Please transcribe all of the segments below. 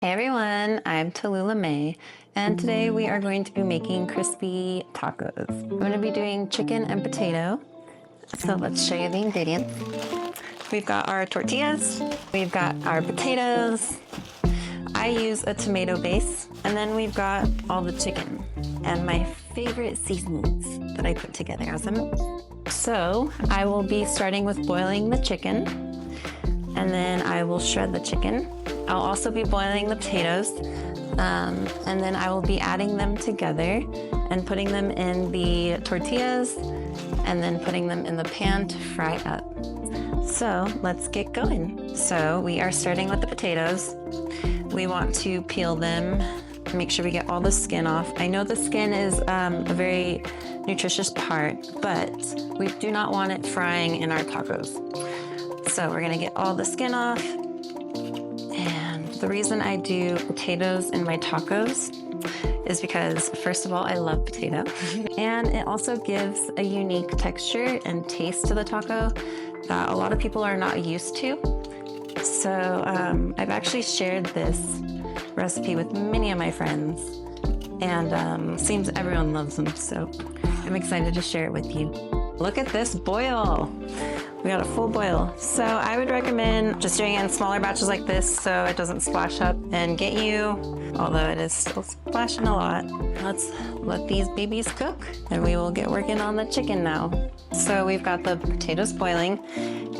Hey everyone, I'm Talulah May, and today we are going to be making crispy tacos. I'm going to be doing chicken and potato, so let's show you the ingredients. We've got our tortillas, we've got our potatoes, I use a tomato base, and then we've got all the chicken and my favorite seasonings that I put together as a mix. So I will be starting with boiling the chicken, and then I will shred the chicken. I'll also be boiling the potatoes, and then I will be adding them together and putting them in the tortillas and then putting them in the pan to fry up. So let's get going. So we are starting with the potatoes. We want to peel them, make sure we get all the skin off. I know the skin is a very nutritious part, but we do not want it frying in our tacos. So we're gonna get all the skin off. The reason I do potatoes in my tacos is because, first of all, I love potato, and it also gives a unique texture and taste to the taco that a lot of people are not used to. So I've actually shared this recipe with many of my friends, and seems everyone loves them, so I'm excited to share it with you. Look at this boil. We got a full boil. So I would recommend just doing it in smaller batches like this so it doesn't splash up and get you, although it is still splashing a lot. Let's let these babies cook and we will get working on the chicken now. So we've got the potatoes boiling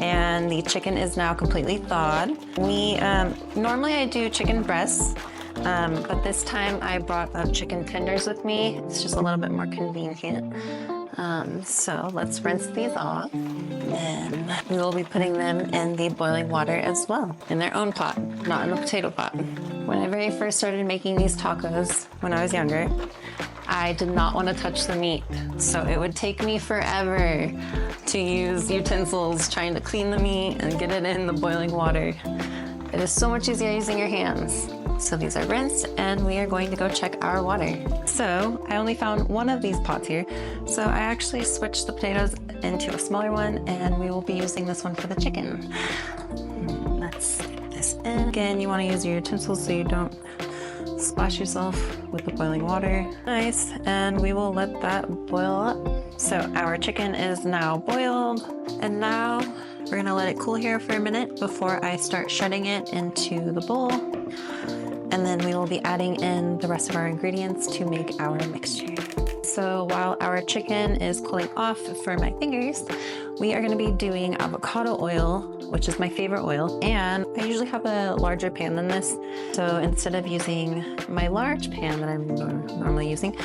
and the chicken is now completely thawed. Normally I do chicken breasts, but this time I brought up chicken tenders with me. It's just a little bit more convenient. So let's rinse these off, and we will be putting them in the boiling water as well, in their own pot, not in the potato pot. When I very first started making these tacos when I was younger, I did not want to touch the meat, so it would take me forever to use utensils trying to clean the meat and get it in the boiling water. It is so much easier using your hands. So these are rinsed, and we are going to go check our water. So I only found one of these pots here, so I actually switched the potatoes into a smaller one, and we will be using this one for the chicken. Let's get this in. Again, you want to use your utensils so you don't splash yourself with the boiling water. Nice, and we will let that boil up. So our chicken is now boiled, and now we're gonna let it cool here for a minute before I start shredding it into the bowl. And then we will be adding in the rest of our ingredients to make our mixture. So while our chicken is cooling off for my fingers, we are gonna be doing avocado oil, which is my favorite oil. And I usually have a larger pan than this. So instead of using my large pan that I'm normally using,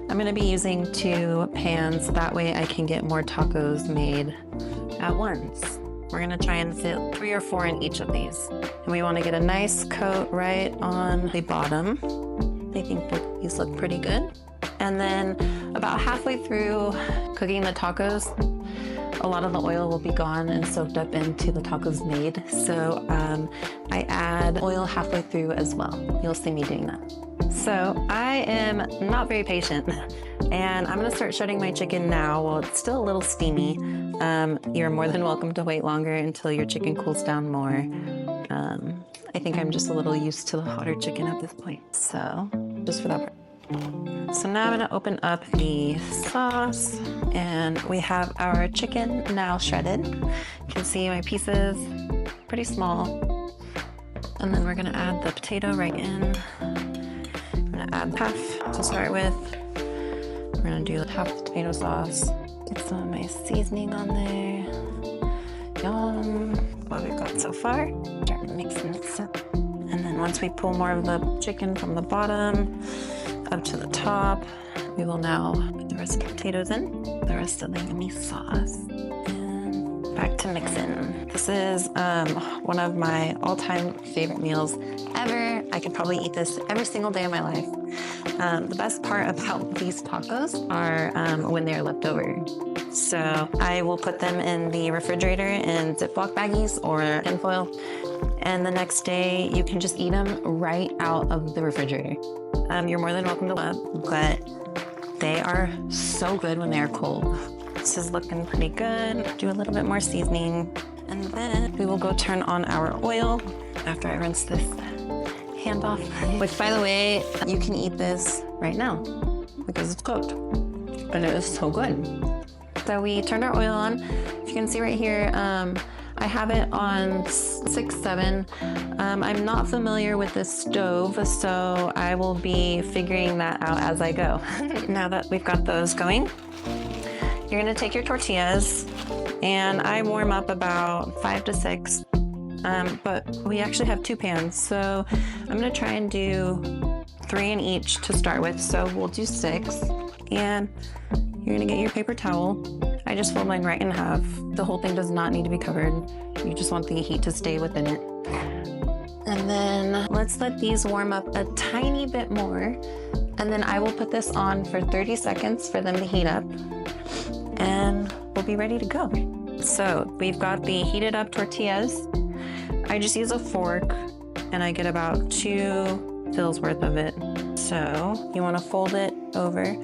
I'm gonna be using 2 pans. That way I can get more tacos made at once. We're gonna try and fit 3 or 4 in each of these. And we wanna get a nice coat right on the bottom. I think both these look pretty good. And then about halfway through cooking the tacos, a lot of the oil will be gone and soaked up into the tacos made. So I add oil halfway through as well. You'll see me doing that. So I am not very patient, and I'm gonna start shredding my chicken now while it's still a little steamy. You're more than welcome to wait longer until your chicken cools down more. I think I'm just a little used to the hotter chicken at this point, so just for that part. So now I'm gonna open up the sauce, and we have our chicken now shredded. You can see my pieces, pretty small. And then we're gonna add the potato right in. I'm gonna add half to start with. We're gonna do half the tomato sauce. Get some of my seasoning on there. Yum. What we've got so far. Start mixing this up. And then once we pull more of the chicken from the bottom up to the top, we will now put the rest of the potatoes in, the rest of the yummy sauce, and back to mixing. This is one of my all-time favorite meals ever. I could probably eat this every single day of my life. The best part about these tacos are when they're left over. So I will put them in the refrigerator in Ziploc baggies or tinfoil, and the next day you can just eat them right out of the refrigerator. You're more than welcome to love, but they are so good when they are cold. This is looking pretty good. Do a little bit more seasoning, and then we will go turn on our oil after I rinse this hand off. Which, by the way, you can eat this right now because it's cooked. And it is so good. So we turned our oil on. If you can see right here, I have it on 6-7. I'm not familiar with this stove, so I will be figuring that out as I go. Now that we've got those going, you're gonna take your tortillas, and I warm up about 5 to 6. But we actually have 2 pans, so I'm gonna try and do 3 in each to start with. So we'll do 6, and you're gonna get your paper towel. I just fold mine right in half. The whole thing does not need to be covered. You just want the heat to stay within it. And then let's let these warm up a tiny bit more. And then I will put this on for 30 seconds for them to heat up. And we'll be ready to go. So we've got the heated up tortillas. I just use a fork and I get about 2 fills worth of it. So you wanna fold it over.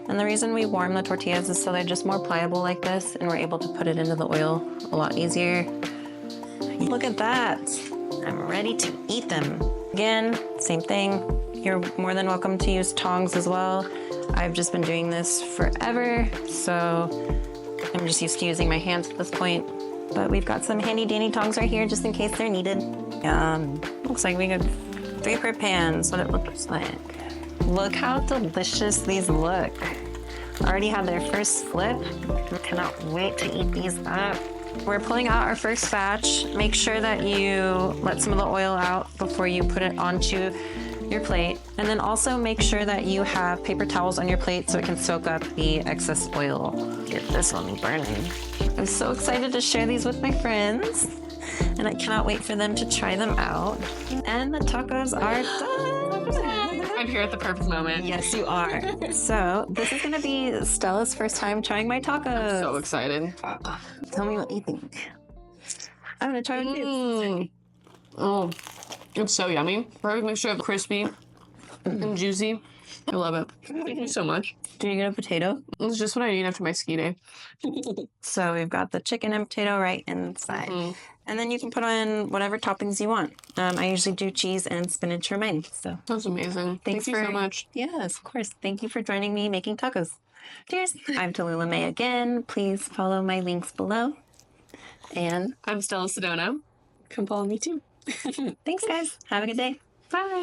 And the reason we warm the tortillas is so they're just more pliable like this, and we're able to put it into the oil a lot easier. Look at that. I'm ready to eat them. Again, same thing. You're more than welcome to use tongs as well. I've just been doing this forever, so I'm just used to using my hands at this point. But we've got some handy dandy tongs right here just in case they're needed. Looks like we got 3 per pan is what it looks like. Look how delicious these look. Already had their first flip. I cannot wait to eat these up. We're pulling out our first batch. Make sure that you let some of the oil out before you put it onto your plate. And then also make sure that you have paper towels on your plate so it can soak up the excess oil. Get this one burning. I'm so excited to share these with my friends. And I cannot wait for them to try them out. And the tacos are done. I'm here at the perfect moment. Yes, you are. So this is going to be Stella's first time trying my tacos. So excited. Tell me what you think. I'm going to try one too. Oh, it's so yummy. Perfect mixture of crispy and juicy. I love it. Thank you so much. Do you get a potato? It's just what I need after my ski day. So we've got the chicken and potato right inside. And then you can put on whatever toppings you want. I usually do cheese and spinach for mine. So That's amazing. Thank you so much. Yes, of course. Thank you for joining me making tacos. Cheers. I'm Talulah May again. Please follow my links below. And I'm Stella Sedona. Come follow me too. thanks, guys. Have a good day. Bye.